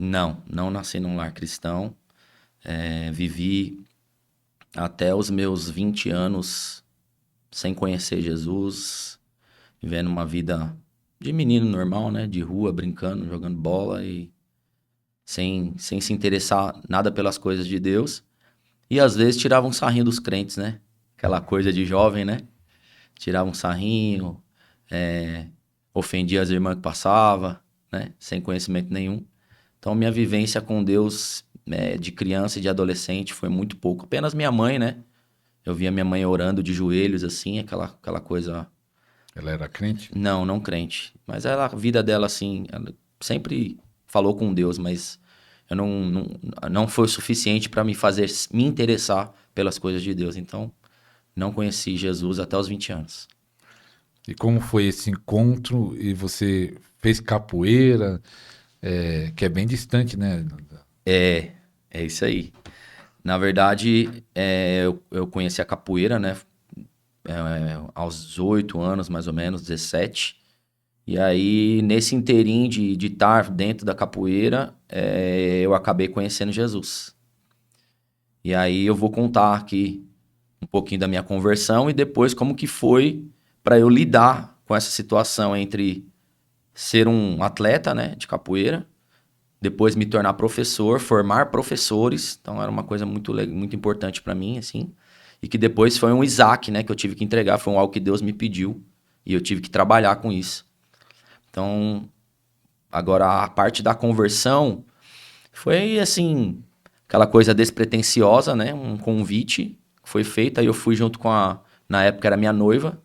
Não nasci num lar cristão. Vivi até os meus 20 anos sem conhecer Jesus, vivendo uma vida de menino normal, né? De rua, brincando, jogando bola e sem se interessar nada pelas coisas de Deus. E às vezes tirava um sarrinho dos crentes, né? Aquela coisa de jovem, né? Tirava um sarrinho, é, ofendia as irmãs que passava, né? Sem conhecimento nenhum. Então, minha vivência com Deus, de criança e de adolescente foi muito pouco. Apenas minha mãe, né? Eu via minha mãe orando de joelhos, assim, aquela coisa. Ela era crente? Não crente. Mas ela, a vida dela, assim, ela sempre falou com Deus, mas eu não foi o suficiente para me fazer me interessar pelas coisas de Deus. Então, não conheci Jesus até os 20 anos. E como foi esse encontro? E você fez capoeira, que é bem distante, né? É isso aí. Na verdade, eu conheci a capoeira, né? Aos 8 anos, mais ou menos, 17. E aí, nesse inteirinho de estar dentro da capoeira, eu acabei conhecendo Jesus. E aí eu vou contar aqui um pouquinho da minha conversão e depois como que foi para eu lidar com essa situação entre ser um atleta, né, de capoeira, depois me tornar professor, formar professores. Então era uma coisa muito importante para mim, assim. E que depois foi um Isaac, né, que eu tive que entregar, foi algo que Deus me pediu e eu tive que trabalhar com isso. Então, agora a parte da conversão foi assim, aquela coisa despretensiosa, né? Um convite que foi feito, aí eu fui junto com na época era minha noiva,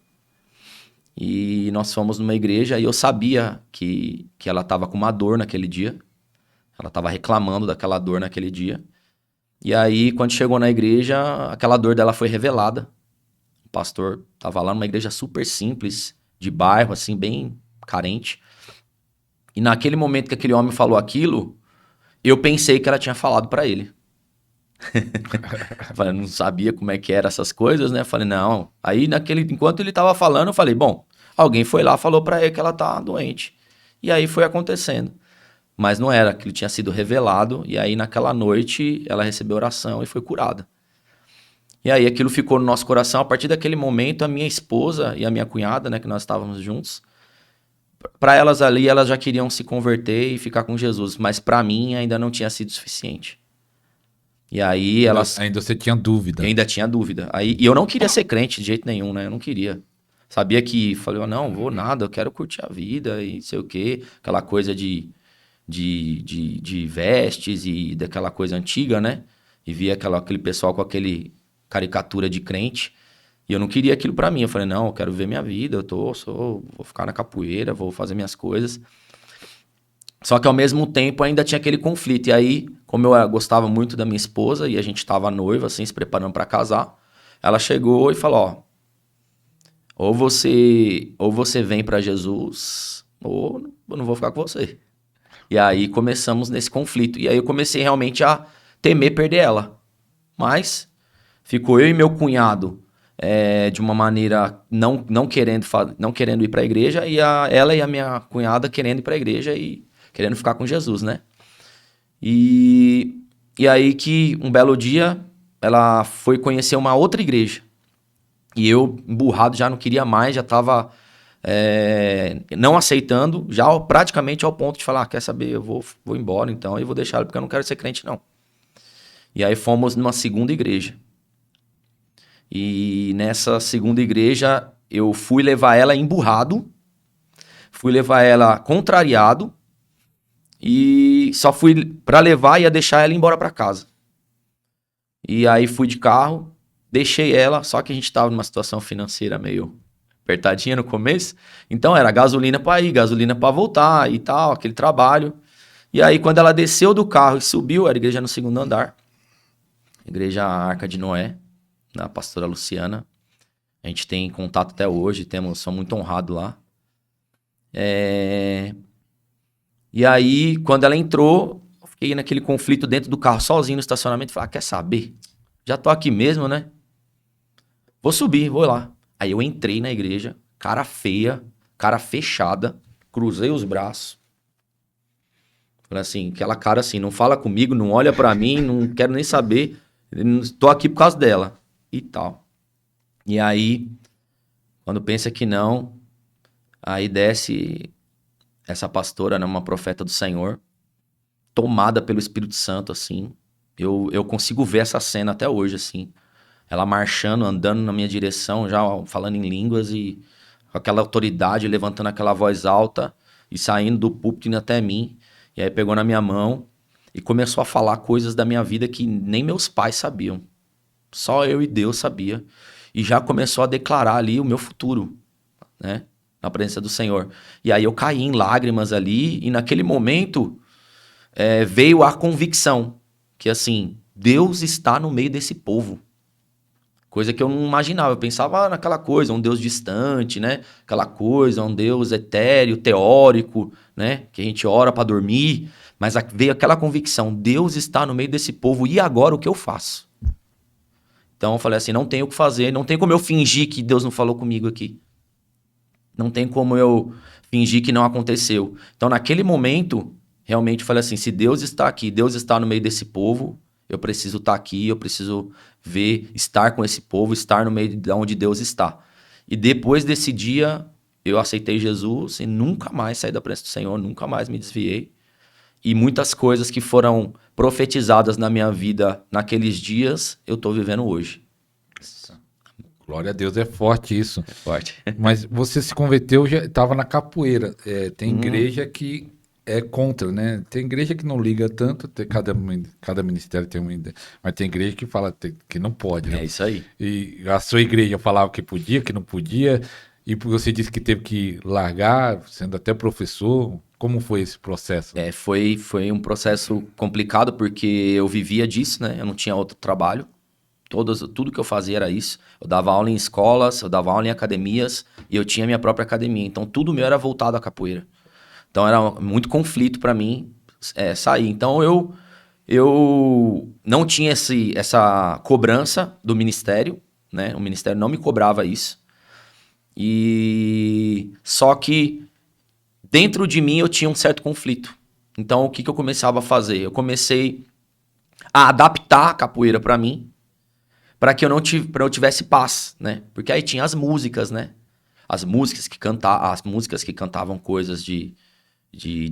e nós fomos numa igreja e eu sabia que ela estava com uma dor naquele dia. Ela estava reclamando daquela dor naquele dia. E aí, quando chegou na igreja, aquela dor dela foi revelada. O pastor estava lá numa igreja super simples, de bairro, assim, bem carente. E naquele momento que aquele homem falou aquilo, eu pensei que ela tinha falado para ele. Eu falei, não sabia como é que eram essas coisas, né? Eu falei, não. Aí, enquanto ele tava falando, eu falei, bom, alguém foi lá e falou pra ele que ela tá doente. E aí foi acontecendo. Mas não era, aquilo tinha sido revelado. E aí, naquela noite, ela recebeu oração e foi curada. E aí, aquilo ficou no nosso coração. A partir daquele momento, a minha esposa e a minha cunhada, né, que nós estávamos juntos, para elas ali, elas já queriam se converter e ficar com Jesus. Mas para mim, ainda não tinha sido suficiente. E aí, elas Ainda você tinha dúvida. ainda tinha dúvida. Aí, e eu não queria ser crente de jeito nenhum, né? Eu não queria. Sabia que, falei, oh, não, vou nada, eu quero curtir a vida e sei o quê. Aquela coisa de vestes e daquela coisa antiga, né? E via aquele pessoal com aquele caricatura de crente. E eu não queria aquilo pra mim. Eu falei, não, eu quero viver minha vida, vou ficar na capoeira, vou fazer minhas coisas. Só que ao mesmo tempo ainda tinha aquele conflito. E aí, como eu gostava muito da minha esposa e a gente tava noiva, assim, se preparando pra casar, ela chegou e falou: ó, ou você vem pra Jesus, ou eu não vou ficar com você. E aí começamos nesse conflito. E aí eu comecei realmente a temer perder ela. Mas ficou eu e meu cunhado de uma maneira não querendo ir pra igreja, e ela e a minha cunhada querendo ir pra igreja e querendo ficar com Jesus, né? E, e aí que um belo dia ela foi conhecer uma outra igreja. E eu, emburrado, já não queria mais, já estava não aceitando, já praticamente ao ponto de falar: quer saber, eu vou embora então, e vou deixar ela porque eu não quero ser crente, não. E aí fomos numa segunda igreja. E nessa segunda igreja eu fui levar ela emburrado, fui levar ela contrariado, e só fui para levar e ia deixar ela ir embora para casa. E aí fui de carro, deixei ela, só que a gente tava numa situação financeira meio apertadinha no começo. Então era gasolina para ir, gasolina para voltar e tal, aquele trabalho. E aí quando ela desceu do carro e subiu, era a igreja no segundo andar, igreja Arca de Noé, da pastora Luciana. A gente tem contato até hoje, sou muito honrado lá. É... E aí, quando ela entrou, eu fiquei naquele conflito dentro do carro, sozinho no estacionamento. Falei, quer saber? Já tô aqui mesmo, né? Vou subir, vou lá. Aí eu entrei na igreja, cara feia, cara fechada, cruzei os braços. Falei assim, aquela cara assim, não fala comigo, não olha pra mim, não quero nem saber, tô aqui por causa dela e tal. E aí, quando pensa que não, aí desce essa pastora, né, uma profeta do Senhor, tomada pelo Espírito Santo, assim. Eu consigo ver essa cena até hoje, assim. Ela marchando, andando na minha direção, já falando em línguas e com aquela autoridade, levantando aquela voz alta e saindo do púlpito indo até mim. E aí pegou na minha mão e começou a falar coisas da minha vida que nem meus pais sabiam. Só eu e Deus sabia. E já começou a declarar ali o meu futuro, né? Na presença do Senhor. E aí eu caí em lágrimas ali e naquele momento veio a convicção que assim, Deus está no meio desse povo. Coisa que eu não imaginava. Eu pensava naquela coisa, um Deus distante, né? Aquela coisa, um Deus etéreo, teórico, né? Que a gente ora para dormir. Mas veio aquela convicção: Deus está no meio desse povo e agora o que eu faço? Então eu falei assim: não tem o que fazer, não tem como eu fingir que Deus não falou comigo aqui. Não tem como eu fingir que não aconteceu. Então naquele momento, realmente eu falei assim: se Deus está aqui, Deus está no meio desse povo, eu preciso estar aqui, eu preciso ver, estar com esse povo, estar no meio de onde Deus está. E depois desse dia, eu aceitei Jesus e nunca mais saí da presença do Senhor, nunca mais me desviei. E muitas coisas que foram profetizadas na minha vida naqueles dias, eu estou vivendo hoje. Glória a Deus, é forte isso. É forte. Mas você se converteu, já estava na capoeira. Tem igreja que é contra, né? Tem igreja que não liga tanto, cada ministério tem uma ideia, mas tem igreja que fala que não pode, né? É isso aí. E a sua igreja falava que podia, que não podia, e você disse que teve que largar, sendo até professor. Como foi esse processo? Foi um processo complicado porque eu vivia disso, né? Eu não tinha outro trabalho. Tudo que eu fazia era isso. Eu dava aula em escolas, eu dava aula em academias e eu tinha minha própria academia. Então tudo meu era voltado à capoeira. Então era muito conflito para mim sair. Então eu não tinha essa cobrança do ministério, né? O ministério não me cobrava isso. E só que dentro de mim eu tinha um certo conflito. Então o que eu começava a fazer? Eu comecei a adaptar a capoeira para mim, para que eu tivesse paz, né? Porque aí tinha as músicas, né? As músicas que cantavam coisas de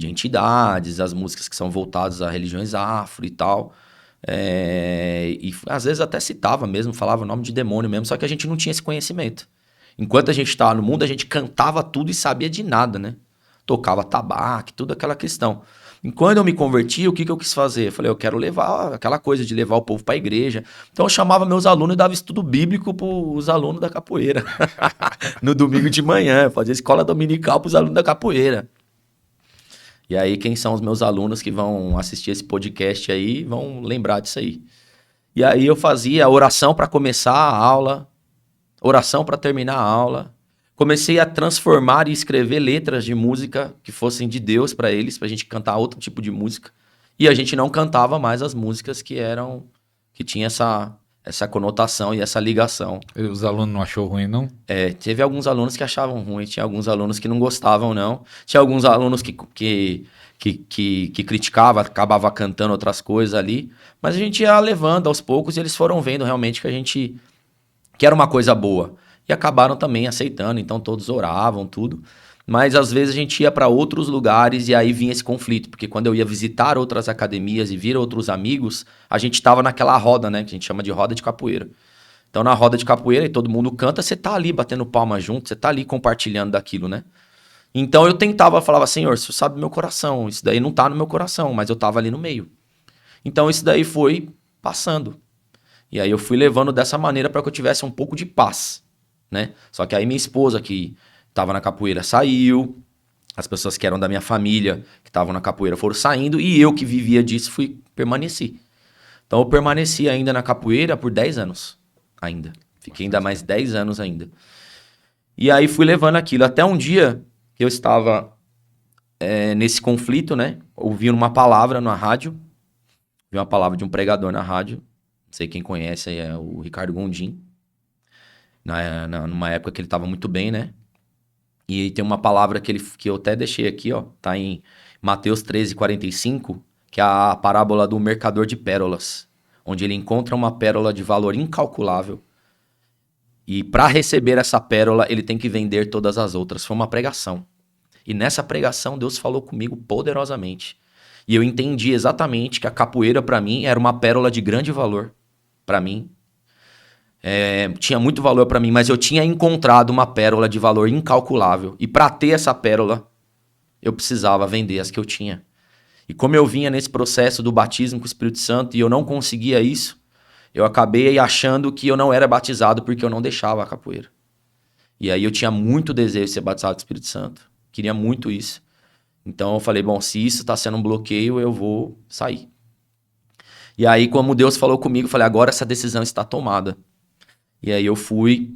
entidades, as músicas que são voltadas a religiões afro e tal. E às vezes até citava mesmo, falava o nome de demônio mesmo, só que a gente não tinha esse conhecimento. Enquanto a gente estava no mundo, a gente cantava tudo e sabia de nada, né? Tocava tabaco, tudo aquela questão. E quando eu me converti, o que eu quis fazer? Eu falei, eu quero levar aquela coisa de levar o povo para a igreja. Então eu chamava meus alunos e dava estudo bíblico para os alunos da capoeira. No domingo de manhã, fazia escola dominical para os alunos da capoeira. E aí, quem são os meus alunos que vão assistir esse podcast aí vão lembrar disso aí. E aí eu fazia oração para começar a aula, oração para terminar a aula. Comecei a transformar e escrever letras de música que fossem de Deus para eles, para a gente cantar outro tipo de música. E a gente não cantava mais as músicas que tinha essa conotação e essa ligação. Os alunos não achou ruim, não? Teve alguns alunos que achavam ruim, tinha alguns alunos que não gostavam, não. Tinha alguns alunos que criticavam, acabava cantando outras coisas ali. Mas a gente ia levando aos poucos e eles foram vendo realmente que era uma coisa boa. E acabaram também aceitando, então todos oravam, tudo. Mas às vezes a gente ia para outros lugares e aí vinha esse conflito, porque quando eu ia visitar outras academias e vir outros amigos, a gente estava naquela roda, né, que a gente chama de roda de capoeira. Então na roda de capoeira e todo mundo canta, você tá ali batendo palma junto, você tá ali compartilhando daquilo, né? Então eu falava, Senhor, você sabe do meu coração, isso daí não tá no meu coração, mas eu tava ali no meio. Então isso daí foi passando. E aí eu fui levando dessa maneira para que eu tivesse um pouco de paz, né? Só que aí minha esposa, que estava na capoeira, saiu. As pessoas que eram da minha família, que estavam na capoeira, foram saindo. E eu, que vivia disso, permaneci. Então eu permaneci ainda na capoeira por 10 anos. Ainda. Fiquei ainda mais 10 anos ainda. E aí fui levando aquilo. Até um dia que eu estava nesse conflito, né? Ouvindo uma palavra na rádio. Vi uma palavra de um pregador na rádio. Não sei quem conhece, é o Ricardo Gondim. Numa época que ele estava muito bem, né? E tem uma palavra que eu até deixei aqui, ó. Tá em Mateus 13:45, que é a parábola do mercador de pérolas, onde ele encontra uma pérola de valor incalculável e para receber essa pérola ele tem que vender todas as outras. Foi uma pregação. E nessa pregação Deus falou comigo poderosamente. E eu entendi exatamente que a capoeira para mim era uma pérola de grande valor para mim. Tinha muito valor para mim, mas eu tinha encontrado uma pérola de valor incalculável. E para ter essa pérola, eu precisava vender as que eu tinha. E como eu vinha nesse processo do batismo com o Espírito Santo e eu não conseguia isso, eu acabei achando que eu não era batizado porque eu não deixava a capoeira. E aí eu tinha muito desejo de ser batizado com o Espírito Santo. Queria muito isso. Então eu falei, bom, se isso está sendo um bloqueio, eu vou sair. E aí, como Deus falou comigo, eu falei, agora essa decisão está tomada. E aí eu fui,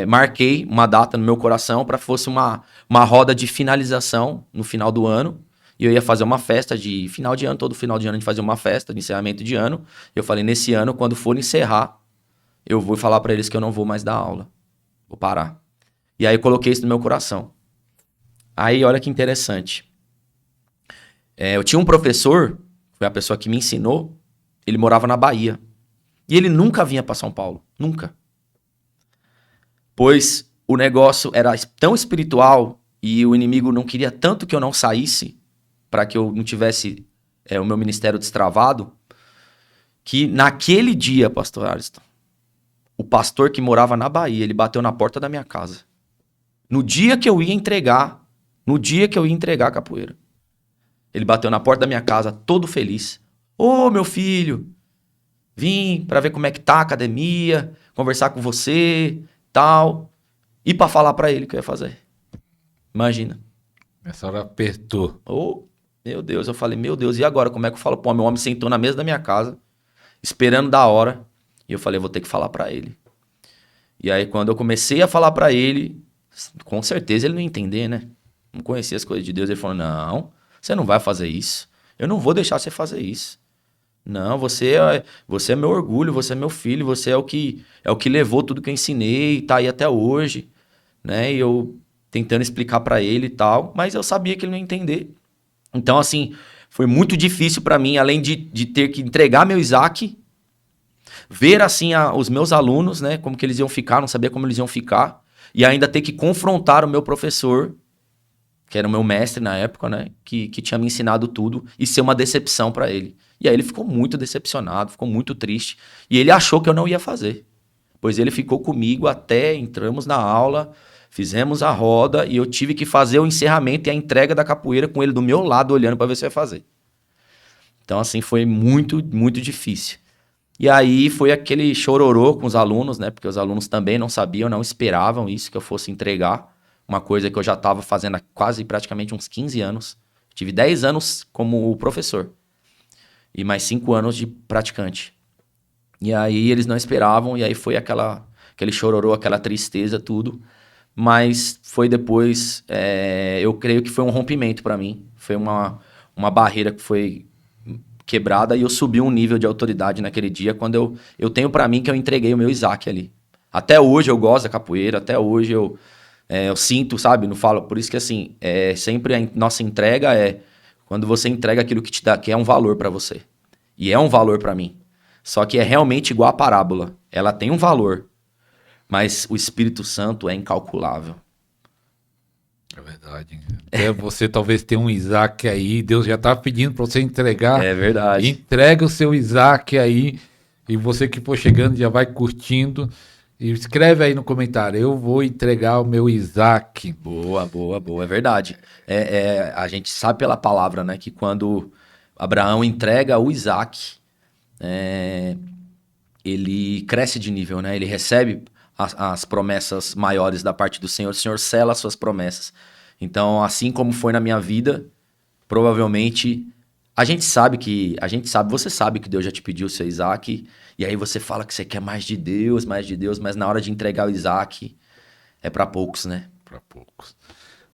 marquei uma data no meu coração para que fosse uma roda de finalização no final do ano. E eu ia fazer uma festa de final de ano, todo final de ano a gente fazia uma festa de encerramento de ano. Eu falei, nesse ano, quando for encerrar, eu vou falar para eles que eu não vou mais dar aula. Vou parar. E aí eu coloquei isso no meu coração. Aí, olha que interessante. Eu tinha um professor, foi a pessoa que me ensinou, ele morava na Bahia. E ele nunca vinha para São Paulo. Nunca. Pois o negócio era tão espiritual e o inimigo não queria tanto que eu não saísse, para que eu não tivesse o meu ministério destravado, que naquele dia, pastor Ariston, o pastor que morava na Bahia, ele bateu na porta da minha casa. No dia que eu ia entregar a capoeira. Ele bateu na porta da minha casa, todo feliz. Ô, meu filho, vim para ver como é que tá a academia, conversar com você, tal. E para falar para ele o que eu ia fazer. Imagina. Essa hora apertou. Ô, meu Deus, eu falei, meu Deus, e agora? Como é que eu falo? Pô, meu homem sentou na mesa da minha casa, esperando da hora. E eu falei, vou ter que falar para ele. E aí, quando eu comecei a falar para ele, com certeza ele não ia entender, né? Não conhecia as coisas de Deus. Ele falou, não, você não vai fazer isso. Eu não vou deixar você fazer isso. Não, você é meu orgulho, você é meu filho, você é o que levou tudo que eu ensinei e tá aí até hoje, né? E eu tentando explicar para ele e tal, mas eu sabia que ele não ia entender. Então, assim, foi muito difícil para mim, além de ter que entregar meu Isaac, ver, assim, os meus alunos, né? Como que eles iam ficar, não sabia como eles iam ficar, e ainda ter que confrontar o meu professor, que era o meu mestre na época, né? Que tinha me ensinado tudo, e ser uma decepção para ele. E aí ele ficou muito decepcionado, ficou muito triste. E ele achou que eu não ia fazer. Pois ele ficou comigo até entramos na aula, fizemos a roda e eu tive que fazer o encerramento e a entrega da capoeira com ele do meu lado, olhando para ver se eu ia fazer. Então, assim, foi muito, muito difícil. E aí foi aquele chororô com os alunos, né? Porque os alunos também não sabiam, não esperavam isso, que eu fosse entregar. Uma coisa que eu já estava fazendo há quase praticamente uns 15 anos. Tive 10 anos como professor. E mais 5 anos de praticante. E aí eles não esperavam, e aí foi aquele chororô, aquela tristeza, tudo. Mas foi depois, eu creio que foi um rompimento para mim. Foi uma barreira que foi quebrada e eu subi um nível de autoridade naquele dia, quando eu tenho para mim que eu entreguei o meu Isaac ali. Até hoje eu gosto da capoeira, até hoje eu sinto, sabe? Não falo, por isso que assim, sempre a nossa entrega quando você entrega aquilo que te dá, que é um valor para você. E é um valor para mim. Só que é realmente igual a parábola. Ela tem um valor, mas o Espírito Santo é incalculável. É verdade. Até você talvez tenha um Isaac aí, Deus já tá pedindo para você entregar. É verdade. Entrega o seu Isaac aí, e você que for chegando já vai curtindo. E escreve aí no comentário, eu vou entregar o meu Isaac. Boa, boa, boa. É verdade. A gente sabe pela palavra, né, que quando Abraão entrega o Isaac, ele cresce de nível, né? Ele recebe as promessas maiores da parte do Senhor. O Senhor sela as suas promessas. Então, assim como foi na minha vida, provavelmente você sabe que Deus já te pediu o seu Isaac, e aí você fala que você quer mais de Deus, mas na hora de entregar o Isaac, é para poucos, né? Para poucos.